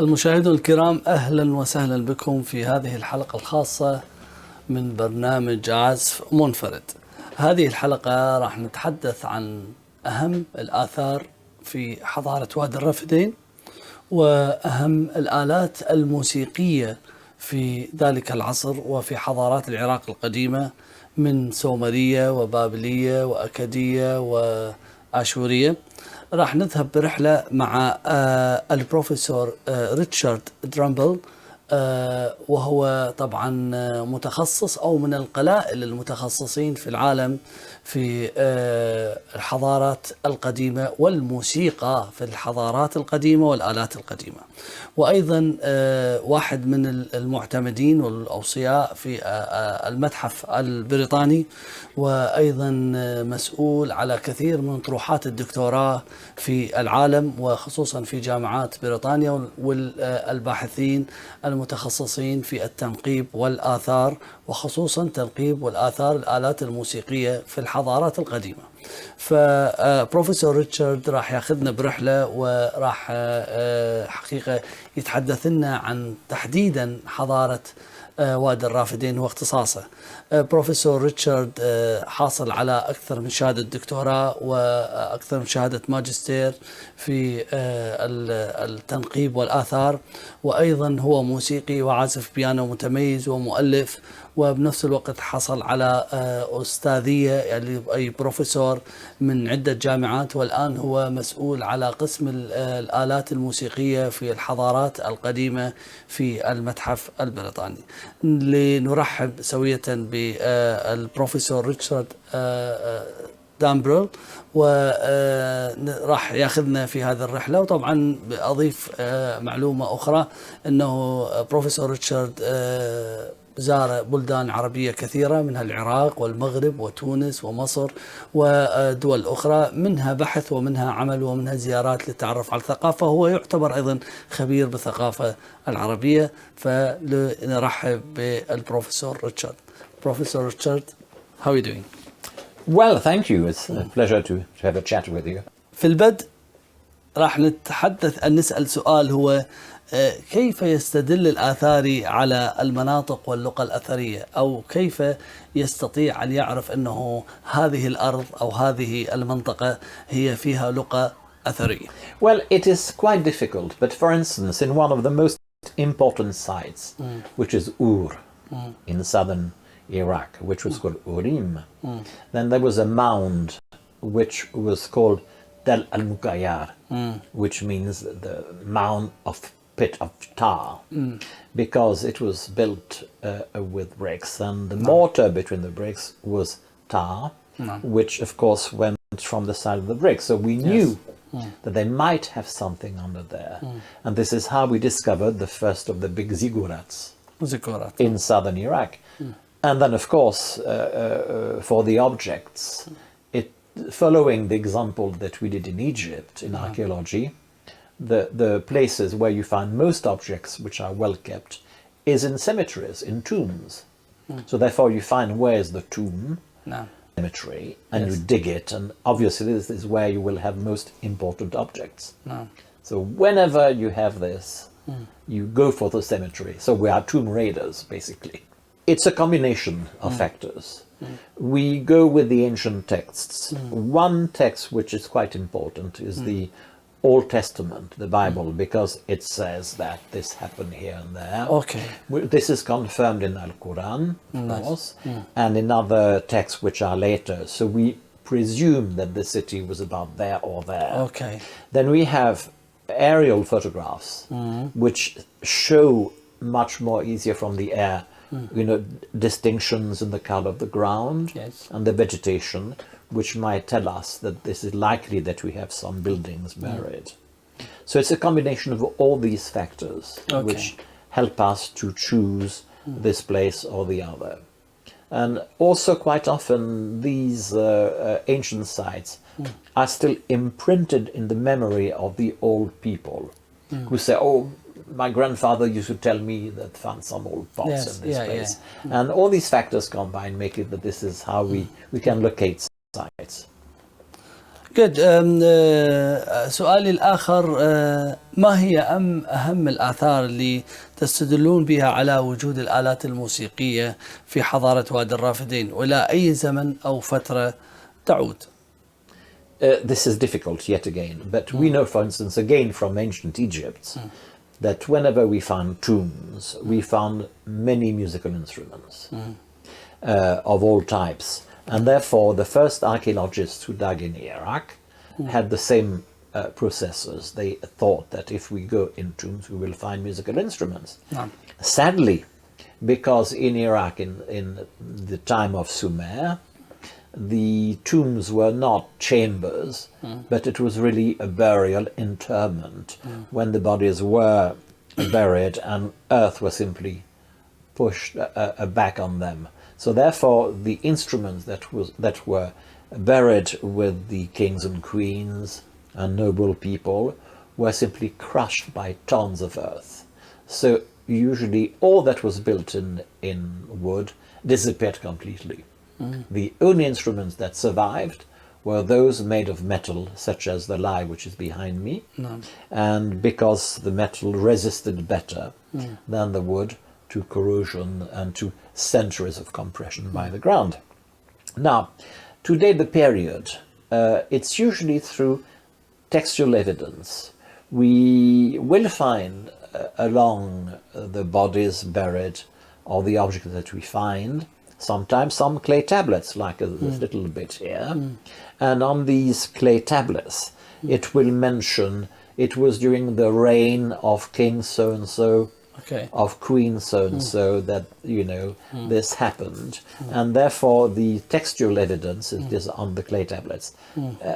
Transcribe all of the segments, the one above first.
المشاهدون الكرام، أهلا وسهلا بكم في هذه الحلقة الخاصة من برنامج عزف منفرد. هذه الحلقة راح نتحدث عن أهم الآثار في حضارة وادي الرافدين وأهم الآلات الموسيقية في ذلك العصر وفي حضارات العراق القديمة من سومرية وبابلية وأكدية وآشورية. راح نذهب برحلة مع البروفيسور ريتشارد درامبل، وهو طبعا متخصص أو من القلائل المتخصصين في العالم في الحضارات القديمة والموسيقى في الحضارات القديمة والآلات القديمة، وأيضا واحد من المعتمدين والأوصياء في المتحف البريطاني، وأيضا مسؤول على كثير من طروحات الدكتوراه في العالم وخصوصا في جامعات بريطانيا، والباحثين المتخصصين في التنقيب والآثار، وخصوصا تنقيب والآثار الآلات الموسيقية في الحضارات القديمة. فبروفيسور ريتشارد راح ياخذنا برحلة وراح حقيقة يتحدث لنا عن تحديدا حضارة وادي الرافدين واختصاصه. بروفيسور ريتشارد حاصل على أكثر من شهادة دكتوراه وأكثر من شهادة ماجستير في التنقيب والآثار، وأيضا هو موسيقي وعازف بيانو متميز ومؤلف، وبنفس الوقت حصل على أستاذية يعني أي بروفيسور من عدة جامعات، والآن هو مسؤول على قسم الآلات الموسيقية في الحضارات القديمة في المتحف البريطاني. لنرحب سوية بالبروفيسور ريتشارد دامبرل، وراح ياخذنا في هذه الرحلة. وطبعا أضيف معلومة أخرى أنه بروفيسور ريتشارد زار بلدان عربية كثيرة منها العراق والمغرب وتونس ومصر ودول أخرى، منها بحث ومنها عمل ومنها زيارات للتعرف على الثقافة. هو يعتبر أيضا خبير بالثقافة العربية. فنرحب بالبروفيسور ريتشارد. Professor Richard, how are you doing? Well, thank you. It's a pleasure to have a chat with you. في البدء راح نتحدث أن نسأل سؤال، هو كيف يستدل الآثاري على المناطق واللغة الأثرية، أو كيف يستطيع أن يعرف أنه هذه الأرض أو هذه المنطقة هي فيها لغة أثرية؟ Well, it is quite difficult, but for instance, in one of the most important sites, which is Ur, in southern Iraq, which was called Urim, then there was a mound which was called Del al-Muqayyar, which means the mound of pit of tar, because it was built with bricks, and the mortar between the bricks was tar, which of course went from the side of the brick. So we knew that they might have something under there. And this is how we discovered the first of the big ziggurats in southern Iraq. And then, of course, for the objects, following the example that we did in Egypt in archaeology, the places where you find most objects which are well kept is in cemeteries, in tombs. So therefore you find where is the tomb, cemetery, and you dig it, and obviously this is where you will have most important objects. So whenever you have this, you go for the cemetery. So we are tomb raiders, basically. It's a combination of factors. We go with the ancient texts. One text which is quite important is the Old Testament, the Bible, because it says that this happened here and there. Okay. This is confirmed in Al-Quran, of course, and in other texts which are later. So we presume that the city was about there or there. Okay. Then we have aerial photographs, which show much more easier from the air, you know, distinctions in the color of the ground and the vegetation, which might tell us that this is likely that we have some buildings buried. So it's a combination of all these factors which help us to choose this place or the other. And also quite often these ancient sites are still imprinted in the memory of the old people who say, oh, my grandfather used to tell me that found some old pots in this place. And all these factors combined make it that this is how we can locate sites. Good. سؤالي الآخر ما هي أهم الآثار اللي تستدلون بها على وجود الآلات الموسيقية في حضارة وادي الرافدين وإلى أي زمن أو فترة تعود؟ This is difficult yet again, but we know, for instance, again from ancient Egypt, that whenever we found tombs, we found many musical instruments of all types. And therefore, the first archaeologists who dug in Iraq had the same processes. They thought that if we go in tombs, we will find musical instruments. Sadly, because in Iraq, in the time of Sumer, the tombs were not chambers, but it was really a burial interment when the bodies were buried and earth was simply pushed back on them. So therefore, the instruments that were buried with the kings and queens and noble people were simply crushed by tons of earth. So usually all that was built in wood disappeared completely. The only instruments that survived were those made of metal, such as the lyre, which is behind me, and because the metal resisted better than the wood to corrosion and to centuries of compression by the ground. Now, today the period, it's usually through textual evidence. We will find along the bodies buried or the objects that we find sometimes some clay tablets, like this little bit here. And on these clay tablets, it will mention it was during the reign of King so-and-so, of Queen so-and-so, that, you know, this happened. And therefore, the textual evidence is on the clay tablets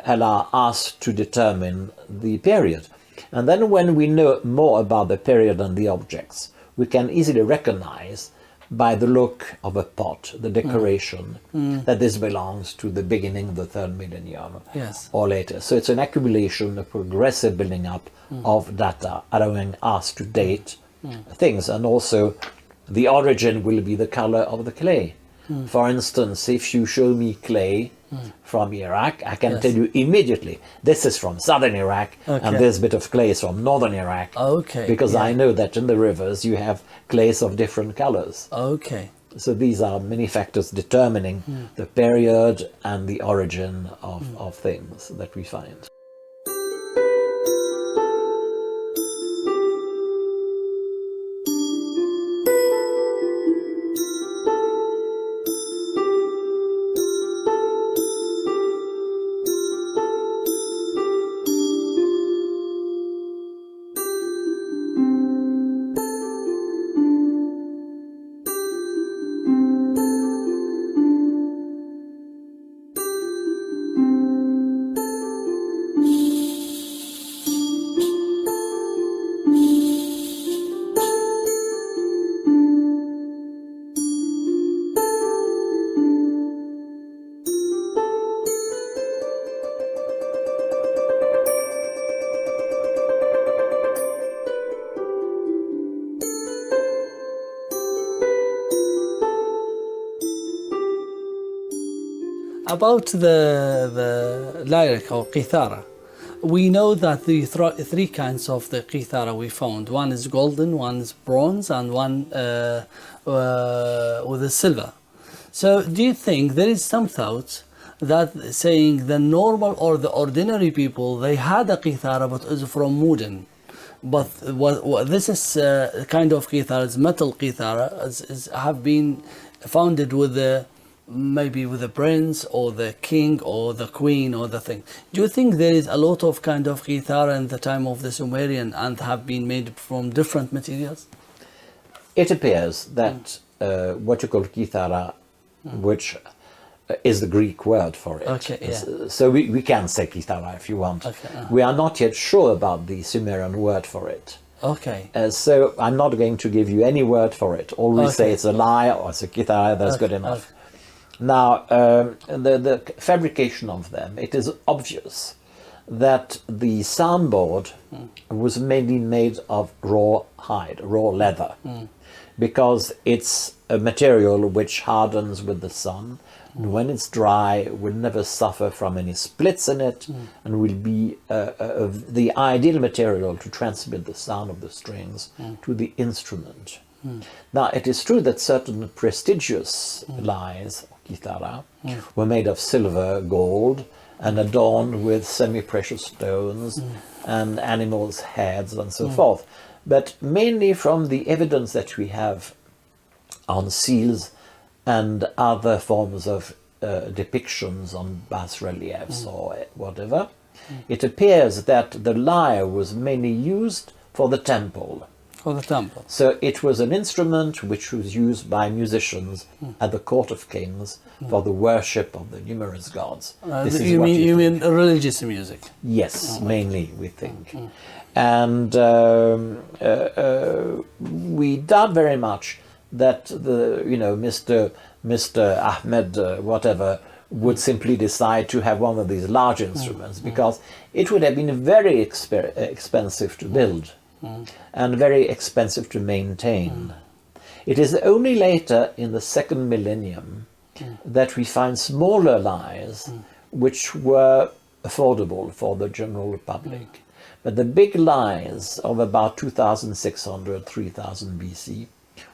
allow us to determine the period. And then when we know more about the period and the objects, we can easily recognize by the look of a pot, the decoration, that this belongs to the beginning of the 3rd millennium or later. So it's an accumulation, a progressive building up of data, allowing us to date things. And also the origin will be the color of the clay. For instance, if you show me clay from Iraq, I can tell you immediately, this is from southern Iraq, and this bit of clay is from northern Iraq. Because I know that in the rivers you have clays of different colors. So these are many factors determining the period and the origin of things that we find. About the lyric or qithara, we know that the three kinds of the qithara we found. One is golden, one is bronze, and one with a silver. So do you think there is some thought that saying the normal or the ordinary people, they had a qithara but is from wooden? But what this is kind of qithara, is metal qithara, have been founded with the maybe with the prince or the king or the queen or the thing. Do you think there is a lot of kind of qithara in the time of the Sumerian and have been made from different materials? It appears that what you call qithara, which is the Greek word for it. So we can say qithara if you want. We are not yet sure about the Sumerian word for it. So I'm not going to give you any word for it. All we say it's a lyre or it's a qithara, that's good enough. Now, the fabrication of them, it is obvious that the soundboard was mainly made of raw hide, raw leather, because it's a material which hardens with the sun, And when it's dry, it will never suffer from any splits in it, and will be the ideal material to transmit the sound of the strings to the instrument. Now, it is true that certain prestigious lyres, chitarra, were made of silver, gold, and adorned with semi-precious stones and animals' heads and so forth. But mainly from the evidence that we have on seals and other forms of depictions on bas-reliefs or whatever, it appears that the lyre was mainly used for the temple. For the temple. So it was an instrument which was used by musicians at the court of kings for the worship of the numerous gods. You mean religious music? Yes, mainly, we think. And we doubt very much that Mr. Ahmed whatever would simply decide to have one of these large instruments, because it would have been very expensive to build and very expensive to maintain. It is only later in the second millennium that we find smaller lyres which were affordable for the general public. But the big lyres of about 2600, 3000 BC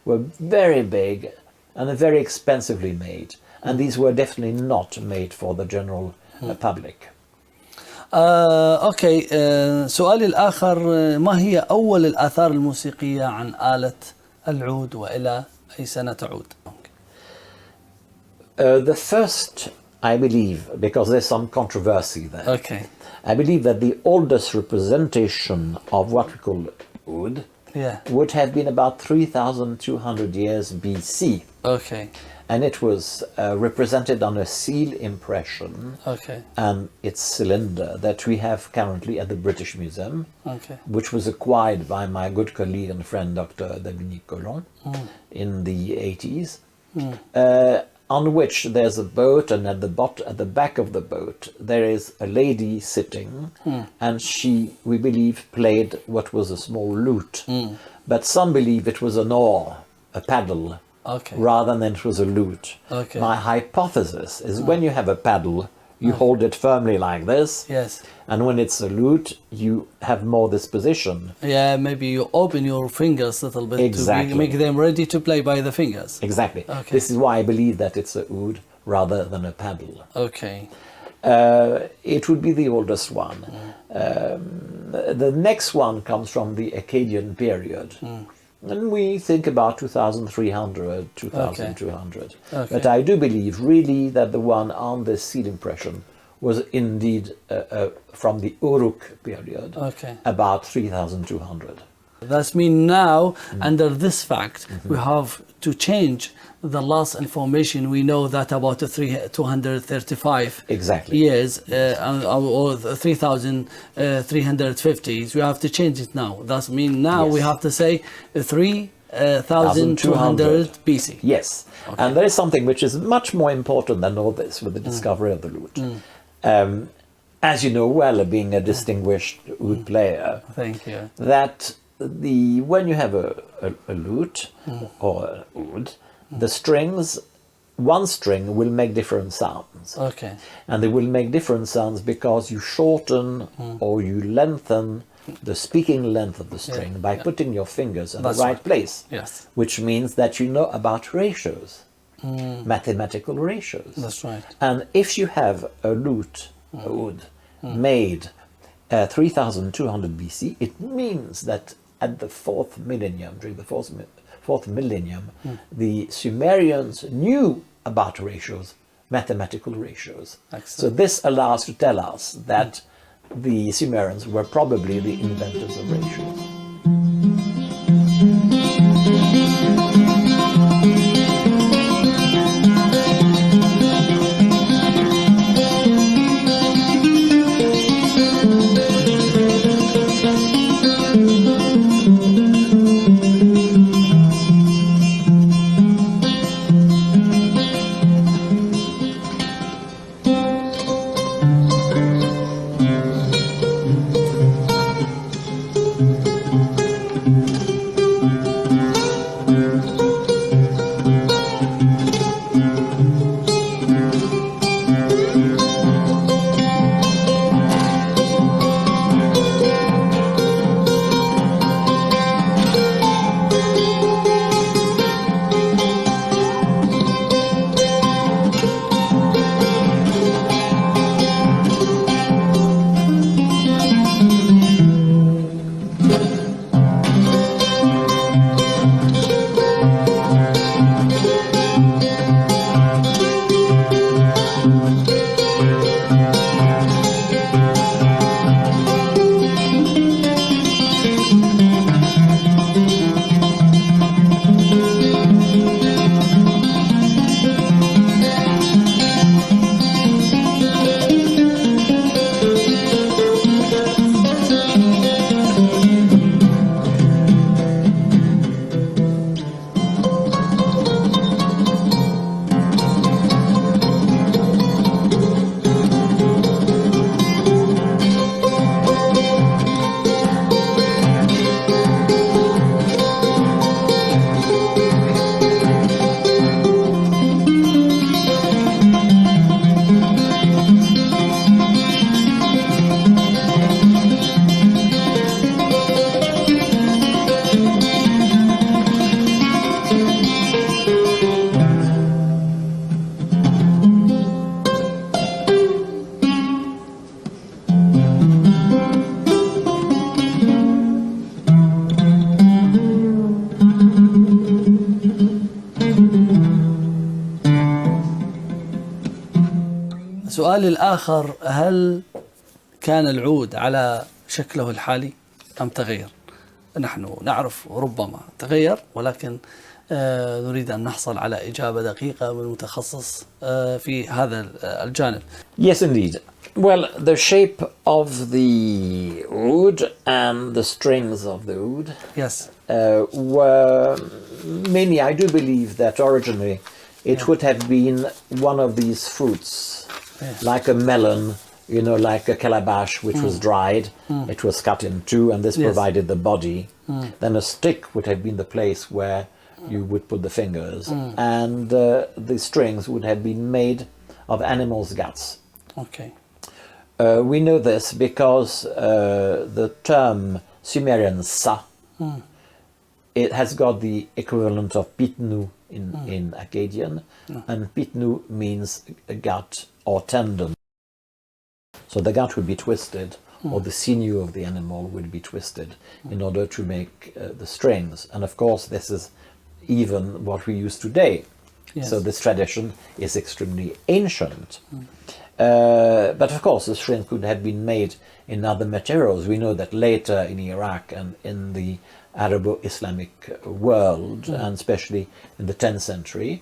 were very big and very expensively made. And these were definitely not made for the general public. اوكي سؤالي الآخر ما هي أول الآثار الموسيقية عن آلة العود وإلى أي سنة تعود؟ The first, I believe, because there's some controversy there. Okay. I believe that the oldest representation of what we call oud would have been about 3,200 years BC. Okay. And it was represented on a seal impression and its cylinder that we have currently at the British Museum, which was acquired by my good colleague and friend Dr. Dominique Collomb in the 80s, on which there's a boat, and at the back of the boat there is a lady sitting, and she, we believe, played what was a small lute, but some believe it was an oar, a paddle, rather than it was a lute. My hypothesis is when you have a paddle, you hold it firmly like this. Yes. And when it's a lute, you have more this position. Yeah, maybe you open your fingers a little bit to make them ready to play by the fingers. Exactly. This is why I believe that it's a oud rather than a paddle. Okay. It would be the oldest one. The next one comes from the Akkadian period. And we think about 2300, 2200. But I do believe really that the one on the seal impression was indeed from the Uruk period, about 3200. That means now, under this fact, we have to change the last information. We know that about 235 years or 3,350. We have to change it now. That means now we have to say 3,200 BC. Yes, and there is something which is much more important than all this with the discovery of the lute. As you know well, being a distinguished oud player, thank you. That when you have a lute or an oud, the strings, one string will make different sounds. And they will make different sounds because you shorten or you lengthen the speaking length of the string by putting your fingers in the right place. Which means that you know about ratios, mathematical ratios. That's right. And if you have a lute, a oud, made 3200 BC, it means that at the fourth millennium, during the fourth millennium, the Sumerians knew about ratios, mathematical ratios. So this allows to tell us that the Sumerians were probably the inventors of ratios. سؤالي الآخر، هل كان العود على شكله الحالي أم تغير؟ نحن نعرف ربما تغير، ولكن نريد أن نحصل على إجابة دقيقة من متخصص في هذا الجانب. Yes, indeed. Well, the shape of the oud and the strings of the oud Yes. were mainly, I do believe that originally it would have been one of these fruits, like a melon, you know, like a calabash which was dried. It was cut in two, and this provided the body. Then a stick would have been the place where you would put the fingers, and the strings would have been made of animals' guts. Okay. We know this because the term Sumerian sa, it has got the equivalent of pitnu in Akkadian, and pitnu means a gut or tendon. So the gut would be twisted, or the sinew of the animal would be twisted in order to make the strings. And of course, this is even what we use today. Yes. So this tradition is extremely ancient. But of course, the strings could have been made in other materials. We know that later in Iraq and in the Arabo-Islamic world, and especially in the 10th century,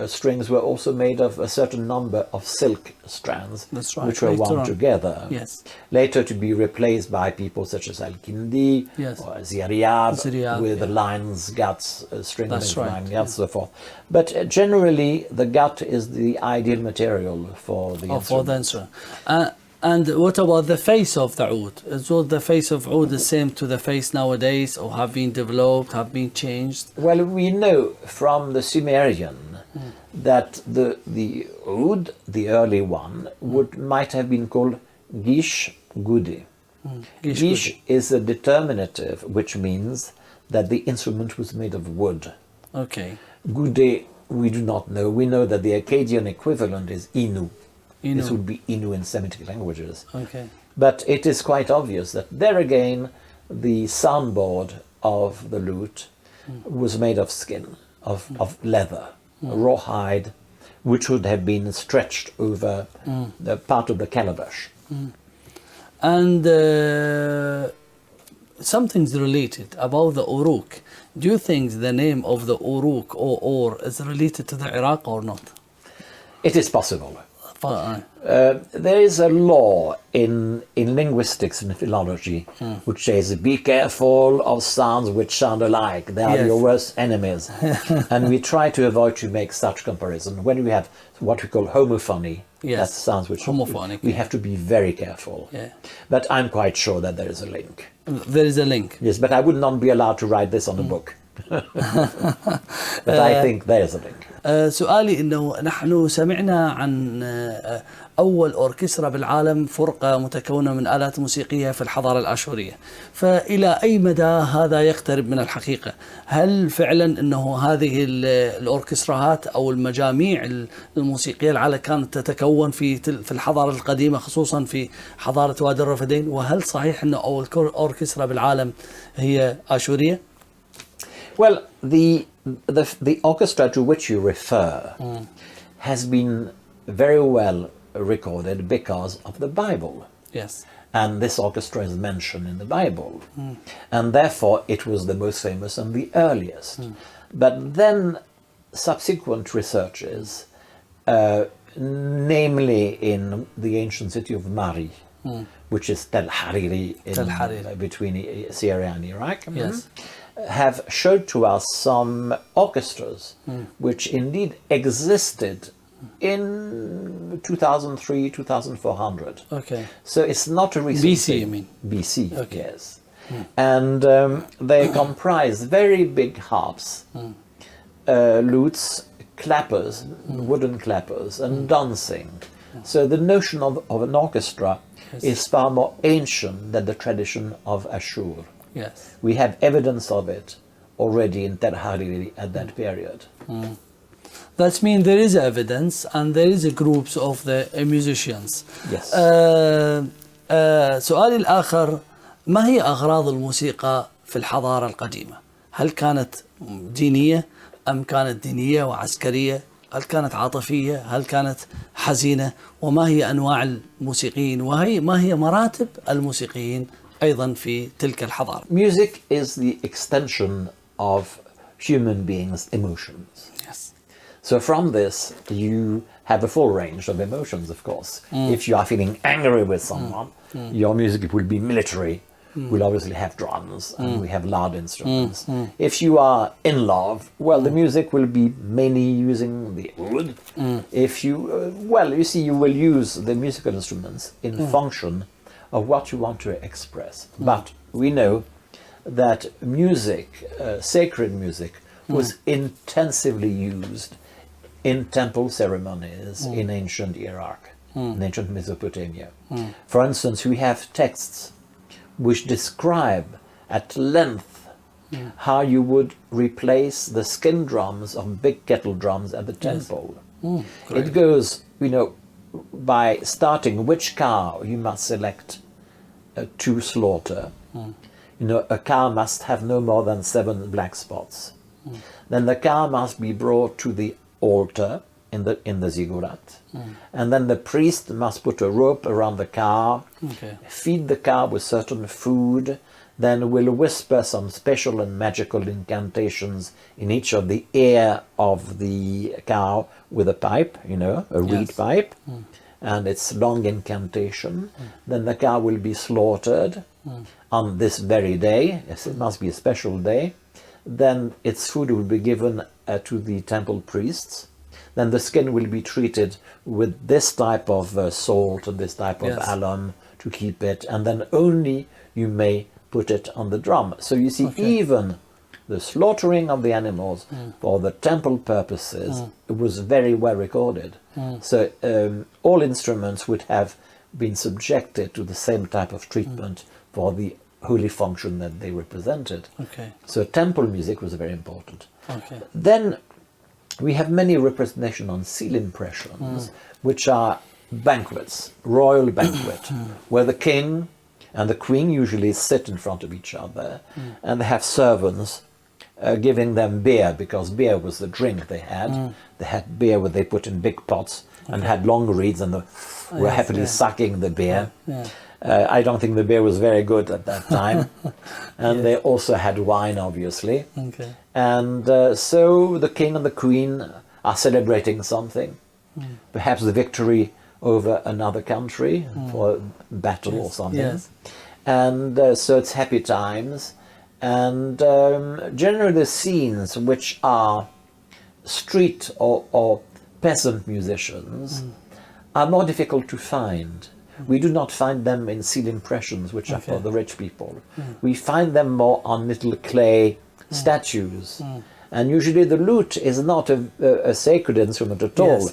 strings were also made of a certain number of silk strands, That's right. which were wound together. Yes. Later to be replaced by people such as Al-Kindi or Ziyariab with the lion's guts, string That's made of right. lion guts, so forth. But generally, the gut is the ideal material for the instrument. For the instrument. And what about the face of the oud? Is the face of oud the same to the face nowadays, or have been developed, have been changed? Well, we know from the Sumerian that the oud, the early one, might have been called gish gudi. Gish is a determinative, which means that the instrument was made of wood. Okay. Gude, we do not know. We know that the Akkadian equivalent is inu. This would be Innu in Semitic languages. Okay. But it is quite obvious that there again, the soundboard of the lute was made of skin, of leather, rawhide, which would have been stretched over the part of the calabash. And something's related about the uruk. Do you think the name of the uruk or is related to the Iraq or not? It is possible. There is a law in linguistics and philology which says, be careful of sounds which sound alike. They are your worst enemies. And we try to avoid to make such comparison. When we have what we call homophony, that sounds which homophonic, we have to be very careful. But I'm quite sure that there is a link. There is a link. Yes, but I would not be allowed to write this on a book. But I think there is a link. سؤالي انه نحن سمعنا عن اول اوركسترا بالعالم، فرقه متكونه من آلات موسيقيه في الحضاره الاشوريه، فالى اي مدى هذا يقترب من الحقيقه؟ هل فعلا انه هذه الاوركستراهات او المجاميع الموسيقيه العالم كانت تتكون في الحضاره القديمه، خصوصا في حضاره وادي الرفدين؟ وهل صحيح انه اول اوركسترا بالعالم هي اشوريه؟ Well, the orchestra to which you refer has been very well recorded because of the Bible. Yes. And this orchestra is mentioned in the Bible. And therefore it was the most famous and the earliest. But then subsequent researches, namely in the ancient city of Mari, which is Tel Hariri between Syria and Iraq, have showed to us some orchestras which indeed existed in 2003, 2400. Okay. So it's not a recent BC, thing. you mean? BC, yes. And they comprise very big harps, lutes, clappers, wooden clappers, and dancing. So the notion of an orchestra is far more ancient than the tradition of Ashur. Yes. We have evidence of it already in Tel Hariri at that period. That means there is evidence and there is groups of the musicians. Yes. سؤالي الآخر، ما هي أغراض الموسيقى في الحضارة القديمة؟ هل كانت دينية أم كانت دينية وعسكرية هل كانت عاطفية؟ هل كانت حزينة؟ وما هي أنواع الموسيقيين؟ ما هي مراتب الموسيقيين أيضا في تلك الحضارة؟ Music is the extension of human beings' emotions. Yes. So from this, you have a full range of emotions, of course. If you are feeling angry with someone, your music will be military. We'll obviously have drums and we have loud instruments. If you are in love, well, the music will be mainly using the oud. If you, you see, you will use the musical instruments in function of what you want to express. But we know that music, sacred music, was intensively used in temple ceremonies in ancient Iraq, in ancient Mesopotamia. For instance, we have texts which describe at length how you would replace the skin drums of big kettle drums at the temple. It goes, by starting which cow you must select to slaughter. A cow must have no more than 7 black spots. Then the cow must be brought to the altar in the ziggurat, and then the priest must put a rope around the cow, feed the cow with certain food, then will whisper some special and magical incantations in each of the ear of the cow with a pipe, a reed pipe, and its long incantation. Then the cow will be slaughtered on this very day. Yes, it must be a special day. Then its food will be given to the temple priests. Then the skin will be treated with this type of salt and this type of alum to keep it, and then only you may put it on the drum. So you see, even the slaughtering of the animals for the temple purposes was very well recorded. So all instruments would have been subjected to the same type of treatment for the holy function that they represented. So temple music was very important. Then we have many representations on seal impressions, which are banquets, royal banquet, where the king and the queen usually sit in front of each other, and they have servants giving them beer, because beer was the drink they had. They had beer where they put in big pots and had long reeds, and were happily sucking the beer. I don't think the beer was very good at that time. And they also had wine, obviously. And so the king and the queen are celebrating something, perhaps the victory over another country for a battle or something. And so it's happy times. And generally the scenes which are street or peasant musicians are more difficult to find. We do not find them in seal impressions, which are for the rich people. We find them more on little clay statues. And usually the lute is not a sacred instrument at all.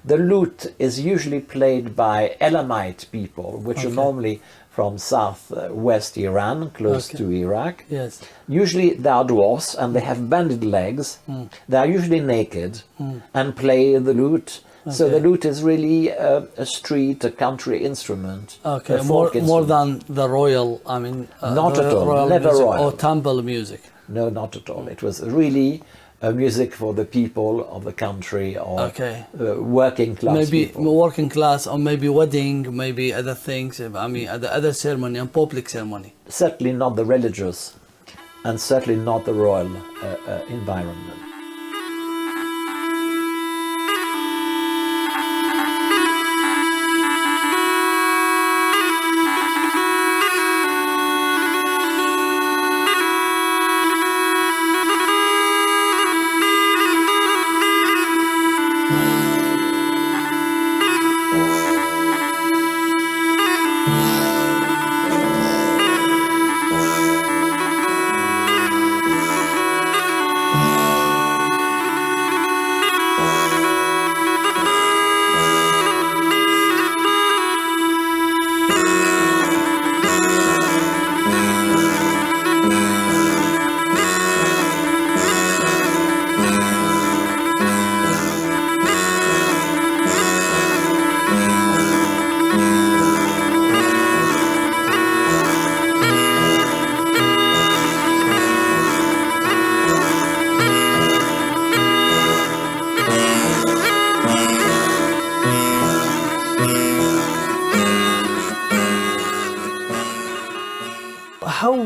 The lute is usually played by Elamite people, which are normally from southwest Iran, close to Iraq. Usually they are dwarfs and they have bended legs. They are usually naked and play the lute. So the lute is really a street, a country instrument. A folk instrument. More than the royal, not at all, never royal. Or temple music. No, not at all. It was really a music for the people of the country, or working class people. Maybe working class, or maybe wedding, maybe other things, other ceremony and public ceremony. Certainly not the religious, and certainly not the royal environment.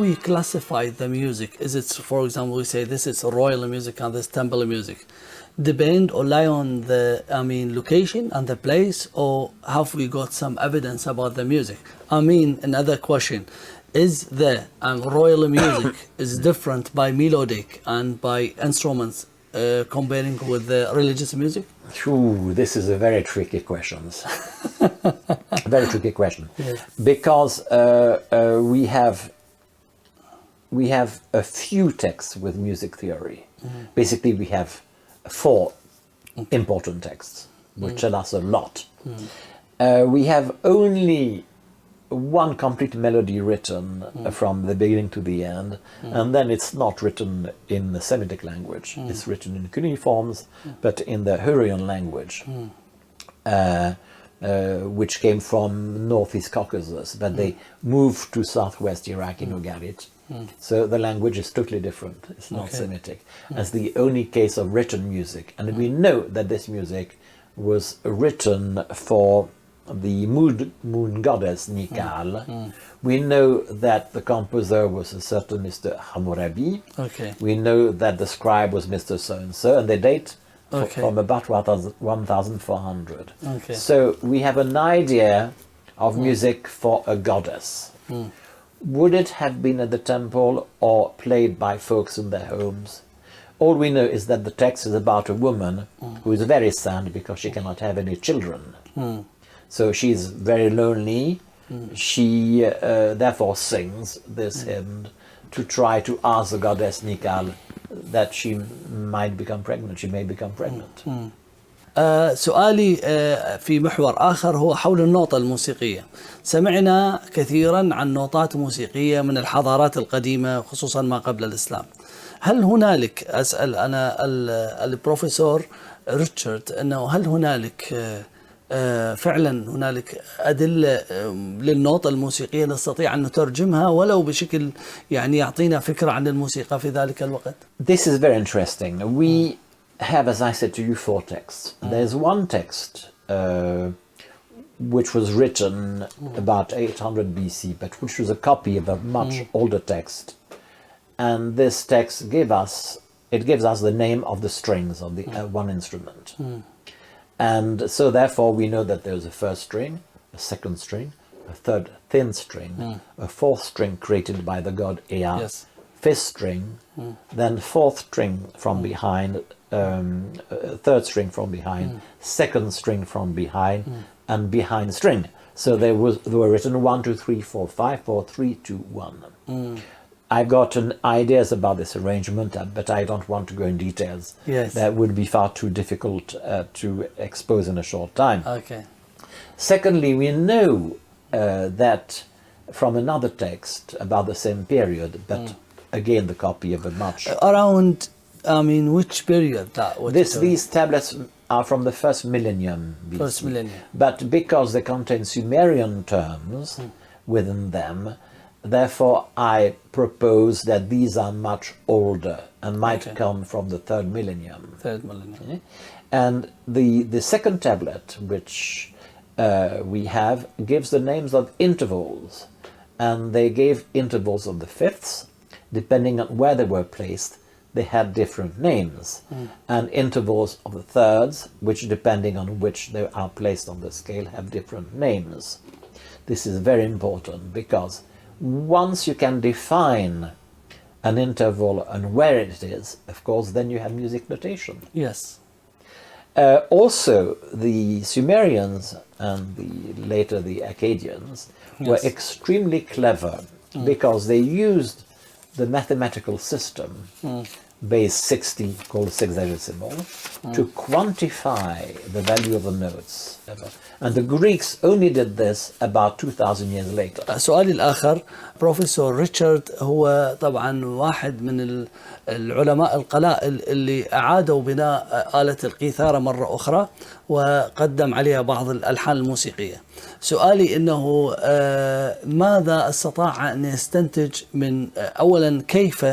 we classify the music? Is it, for example, we say this is royal music and this temple music, depend or lie on the location and the place, or have we got some evidence about the music? Another question, is the royal music is different by melodic and by instruments comparing with the religious music? Ooh, this is a very tricky question. Very tricky question. Yes. Because we have a few texts with music theory. Basically, we have 4 important texts, which tell us a lot. We have only one complete melody written from the beginning to the end, and then it's not written in the Semitic language. It's written in cuneiforms, but in the Hurrian language, which came from northeast Caucasus, but they moved to southwest Iraq in Ugarit. So the language is totally different. It's not Semitic. It's the only case of written music, and we know that this music was written for the moon goddess Nikal. We know that the composer was a certain Mr. Hammurabi. We know that the scribe was Mr. So-and-so, and they date from about 1400. So we have an idea of music for a goddess. Would it have been at the temple or played by folks in their homes? All we know is that the text is about a woman who is very sad because she cannot have any children. So she's very lonely. She therefore sings this hymn to try to ask the goddess Nikal that she might become pregnant. She may become pregnant. سؤالي في محور آخر هو حول النوطة الموسيقية. سمعنا كثيرا عن نوطات موسيقية من الحضارات القديمة خصوصا ما قبل الإسلام. هل هنالك، أسأل أنا البروفيسور ريتشارد، أنه هل هنالك فعلا هنالك أدلة للنوطة الموسيقية نستطيع أن نترجمها ولو بشكل يعني يعطينا فكرة عن الموسيقى في ذلك الوقت؟ This is very interesting. We have, as I said to you, 4 texts. There's one text which was written about 800 BC, but which was a copy of a much older text. And this text gives us the name of the strings of the one instrument. And so therefore we know that there's a first string, a second string, a third thin string, a fourth string created by the god Ea, fifth string, then fourth string from behind, third string from behind, second string from behind, and behind string. So they were written 1, 2, 3, 4, 5, 4, 3, 2, 1. I've gotten ideas about this arrangement, but I don't want to go in details. Yes. That would be far too difficult to expose in a short time. Okay. Secondly, we know that from another text about the same period, but again the copy of a much... Around, which period? These tablets are from the first millennium BC. First millennium. But because they contain Sumerian terms within them, therefore I propose that these are much older and might come from the third millennium. Third millennium. And the second tablet, which we have, gives the names of intervals. And they gave intervals of the fifths. Depending on where they were placed, they had different names. And intervals of the thirds, which depending on which they are placed on the scale, have different names. This is very important because once you can define an interval and where it is, of course, then you have music notation. Yes. Also, the Sumerians and later the Akkadians were extremely clever because they used the mathematical system, base 60, called sexagesimal, to quantify the value of the notes. And the Greeks only did this about 2000 years later. سؤالي الآخر، بروفيسور ريتشارد هو طبعا واحد من العلماء القلائل اللي أعادوا بناء آلة القيثارة مرة أخرى وقدم عليها بعض الألحان الموسيقية. سؤالي إنه ماذا استطاع أن يستنتج من أولا كيف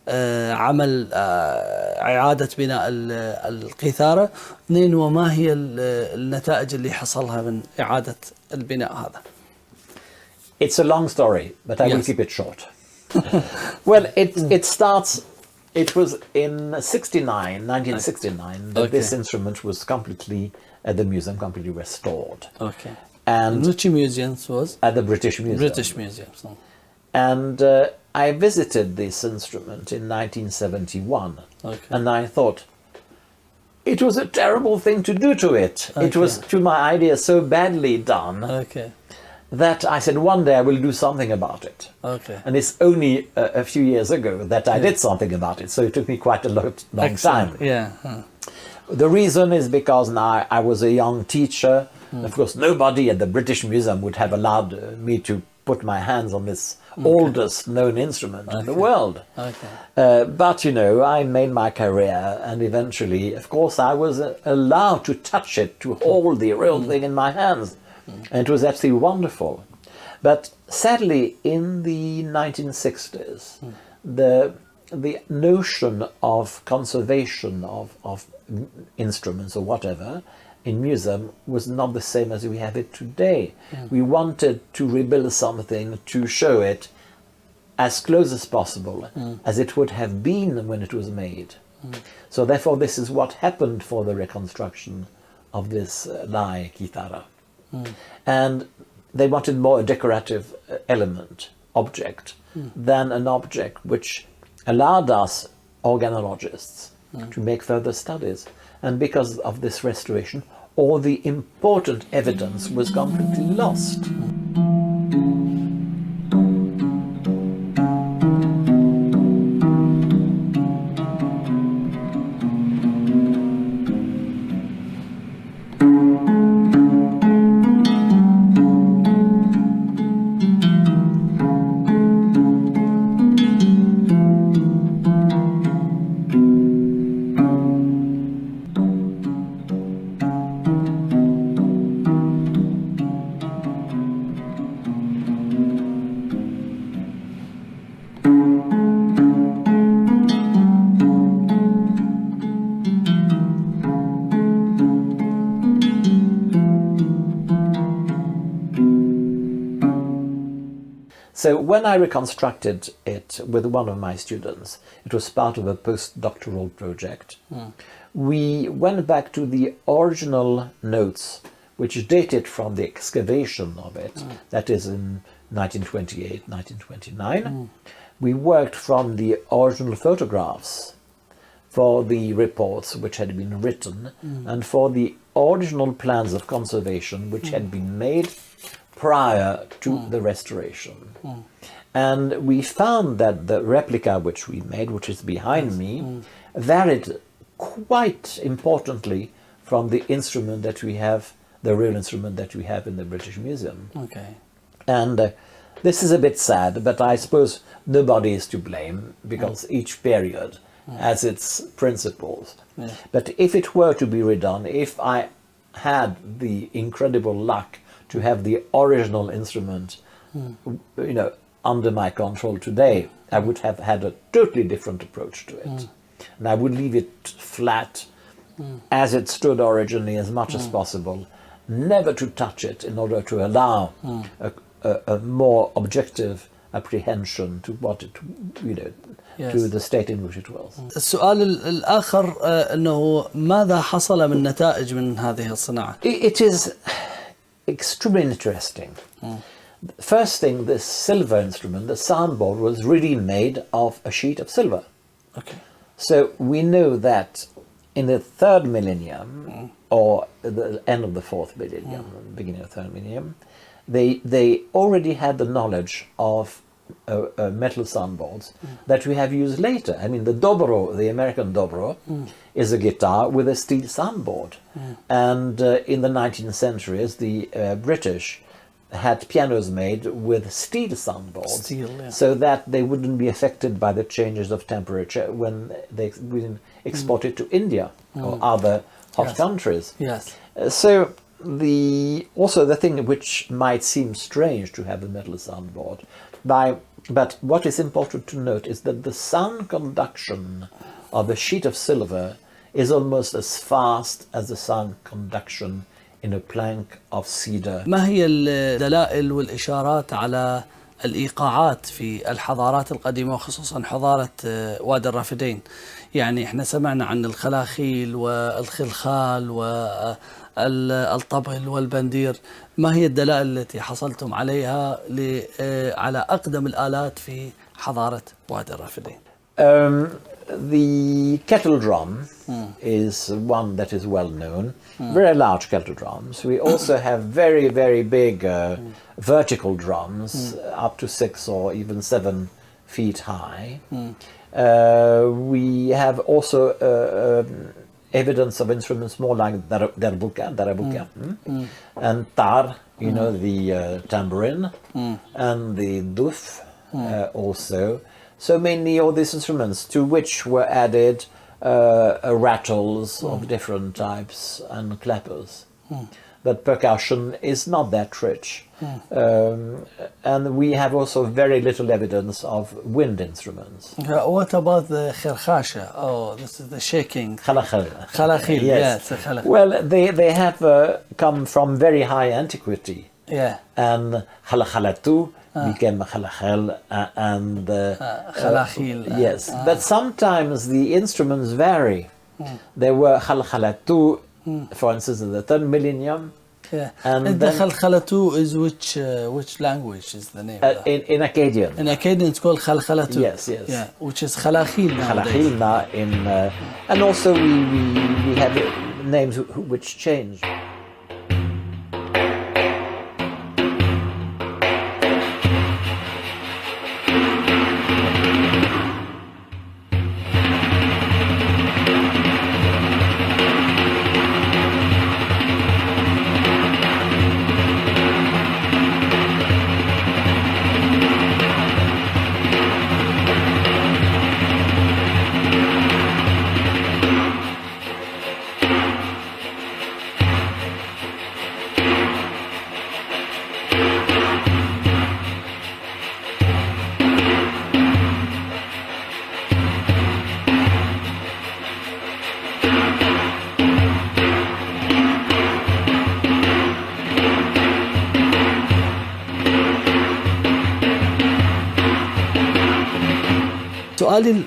عمل إعادة بناء القيثارة، اثنين وما هي النتائج اللي حصلها من إعادة البناء هذا؟ It's a long story, but I will keep it short. Well, it starts. It was in 1969, that this instrument was completely at the museum, completely restored. Okay. And which museums was? at the British Museum. British Museum. So. And I visited this instrument in 1971, and I thought it was a terrible thing to do to it. It was, to my idea, so badly done that I said one day I will do something about it. Okay. And it's only a few years ago that I did something about it, so it took me quite a long time. Yeah. The reason is because now I was a young teacher. Of course, nobody at the British Museum would have allowed me to put my hands on this oldest known instrument in the world. But, you know, I made my career, and eventually, of course, I was allowed to touch it, to hold the real thing in my hands. And it was absolutely wonderful. But sadly, in the 1960s, the notion of conservation of instruments or whatever in museum was not the same as we have it today. We wanted to rebuild something to show it as close as possible as it would have been when it was made. So therefore this is what happened for the reconstruction of this Lai Kitara. And they wanted more a decorative element, object, than an object which allowed us organologists to make further studies. And because of this restoration, all the important evidence was completely lost. So when I reconstructed it with one of my students, it was part of a postdoctoral project. We went back to the original notes, which dated from the excavation of it, that is in 1928, 1929. We worked from the original photographs for the reports which had been written and for the original plans of conservation which had been made prior to the restoration. And we found that the replica which we made, which is behind me, varied quite importantly from the instrument that we have, the real instrument that we have in the British Museum. And this is a bit sad, but I suppose nobody is to blame, because each period has its principles. But if it were to be redone, if I had the incredible luck to have the original instrument, you know, under my control today, I would have had a totally different approach to it. And I would leave it flat as it stood originally as much as possible, never to touch it in order to allow a more objective apprehension to what it, you know, to the state in which it was. السؤال الآخر أنه ماذا حصل من نتائج من هذه الصناعة؟ It is extremely interesting. First thing, this silver instrument, the soundboard, was really made of a sheet of silver. So we know that in the third millennium, or the end of the fourth millennium, beginning of the third millennium, they already had the knowledge of metal soundboards that we have used later. I mean, the dobro, the American dobro, is a guitar with a steel soundboard. And in the 19th centuries, the British had pianos made with steel soundboards, so that they wouldn't be affected by the changes of temperature when they exported to India or other hot countries. So also the thing which might seem strange to have a metal soundboard, but what is important to note is that the sound conduction of a sheet of silver is almost as fast as the sound conduction in a plank of cedar. ما هي الدلائل والإشارات على الإيقاعات في الحضارات القديمة وخصوصا حضارة وادي الرافدين. يعني احنا سمعنا عن الخلاخيل والخلخال والطبل والبندير. ما هي الدلائل التي حصلتم عليها على أقدم الآلات في حضارة وادي الرافدين؟ The kettle drum is one that is well known, very large kettle drums. We also have very, very big vertical drums, up to 6 or even 7 feet high. We have also evidence of instruments more like darbuka, and tar, you know, the tambourine, and the duf also. So mainly all these instruments, to which were added rattles of different types and clappers. But percussion is not that rich. And we have also very little evidence of wind instruments. What about the khirkhasha? Oh, this is the shaking. Khalakhil, yes. Well, they have come from very high antiquity. Yeah. And khalakhalatu became khalakhal and khalakhil. Yes, but sometimes the instruments vary. There were khalakhalatu, for instance, in the 3rd millennium. Yeah. And the khalkhalatu is which language is the name? In Akkadian. In Akkadian it's called khalkhalatu. Yes. Yeah, which is khalakhil nowadays. And also we have names which change. سؤالي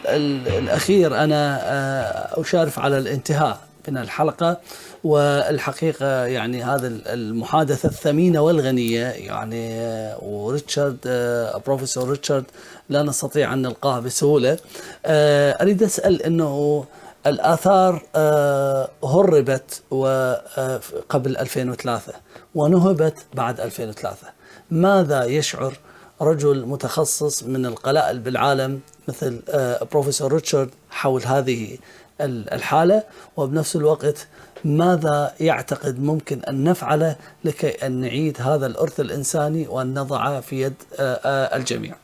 الأخير، أنا أشارف على الانتهاء من الحلقة، والحقيقة يعني هذا المحادثة الثمينة والغنية يعني، وريتشارد بروفيسور ريتشارد لا نستطيع أن نلقاه بسهولة. أريد أسأل أنه الآثار هربت قبل 2003 ونهبت بعد 2003. ماذا يشعر رجل متخصص من القلائل بالعالم مثل بروفيسور ريتشارد حول هذه الحالة، وبنفس الوقت ماذا يعتقد ممكن أن نفعله لكي أن نعيد هذا الإرث الإنساني وأن نضعه في يد الجميع؟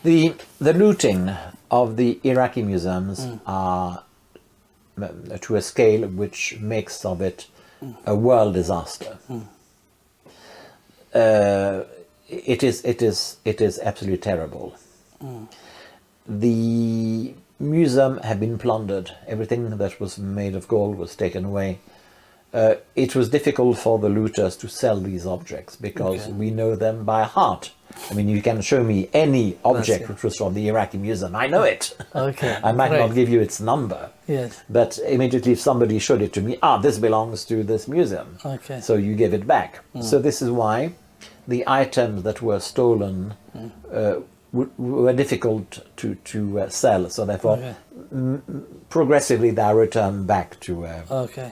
The looting of the Iraqi museums are to a scale which makes of it a world disaster. It is absolutely terrible. The museum had been plundered. Everything that was made of gold was taken away. It was difficult for the looters to sell these objects because we know them by heart. I mean, you can show me any object which was from the Iraqi museum. I know it. Okay. I might not give you its number. Yes. But immediately if somebody showed it to me, this belongs to this museum. Okay. So you give it back. So this is why the items that were stolen were difficult to sell. So therefore, progressively they are returned back to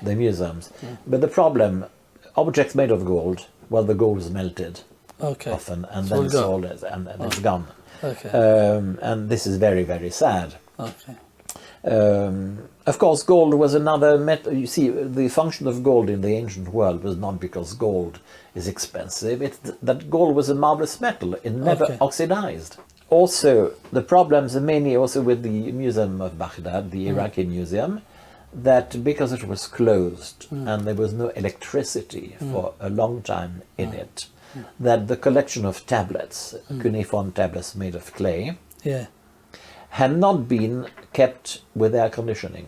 the museums. But the problem, objects made of gold, well, the gold is melted often and then sold and it's gone. Okay. And this is very, very sad. Okay. Of course, gold was another metal. You see, the function of gold in the ancient world was not because gold is expensive. It's that gold was a marvelous metal. It never oxidized. Also, the problems are mainly also with the Museum of Baghdad, the Iraqi museum, that because it was closed and there was no electricity for a long time in it, that the collection of tablets, cuneiform tablets made of clay, had not been kept with air conditioning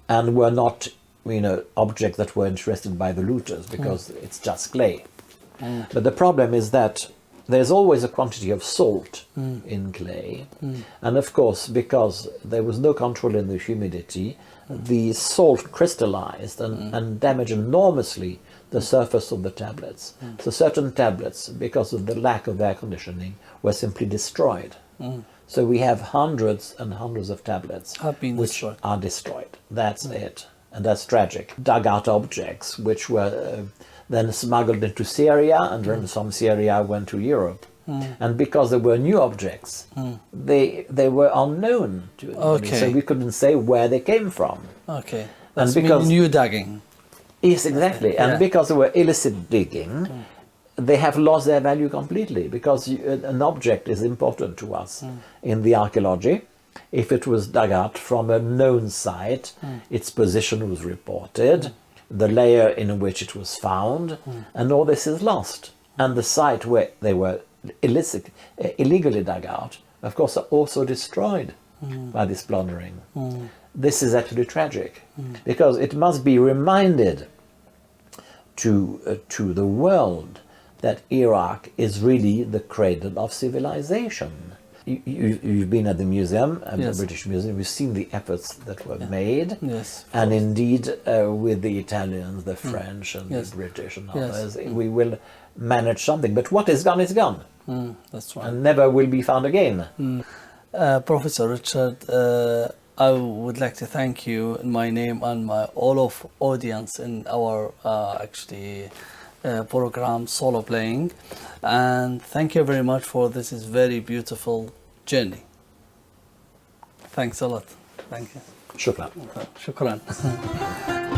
and were not, objects that were interested by the looters because it's just clay. But the problem is that there's always a quantity of salt in clay. And of course, because there was no control in the humidity, the salt crystallized and damaged enormously the surface of the tablets. So certain tablets, because of the lack of air conditioning, were simply destroyed. So we have hundreds and hundreds of tablets which are destroyed. That's it. And that's tragic. Dug out objects which were then smuggled into Syria, and then from Syria went to Europe. And because there were new objects, they were unknown to anybody, so we couldn't say where they came from. Okay, that's and because new digging. Yes, exactly. And because they were illicit digging, they have lost their value completely, because an object is important to us in the archaeology. If it was dug out from a known site, its position was reported, the layer in which it was found, and all this is lost. And the site where they were illegally dug out, of course, are also destroyed by this plundering. This is actually tragic, because it must be reminded to the world that Iraq is really the cradle of civilization. You've been at the museum, at the British Museum. You've seen the efforts that were made, and indeed with the Italians, the French, and the British and others, we will manage something. But what is gone is gone. That's right. And never will be found again. Professor Richard, I would like to thank you in my name and my all of audience in our program Solo Playing, and thank you very much for this is very beautiful journey. Thanks a lot. Thank you. Shukran. Shukran.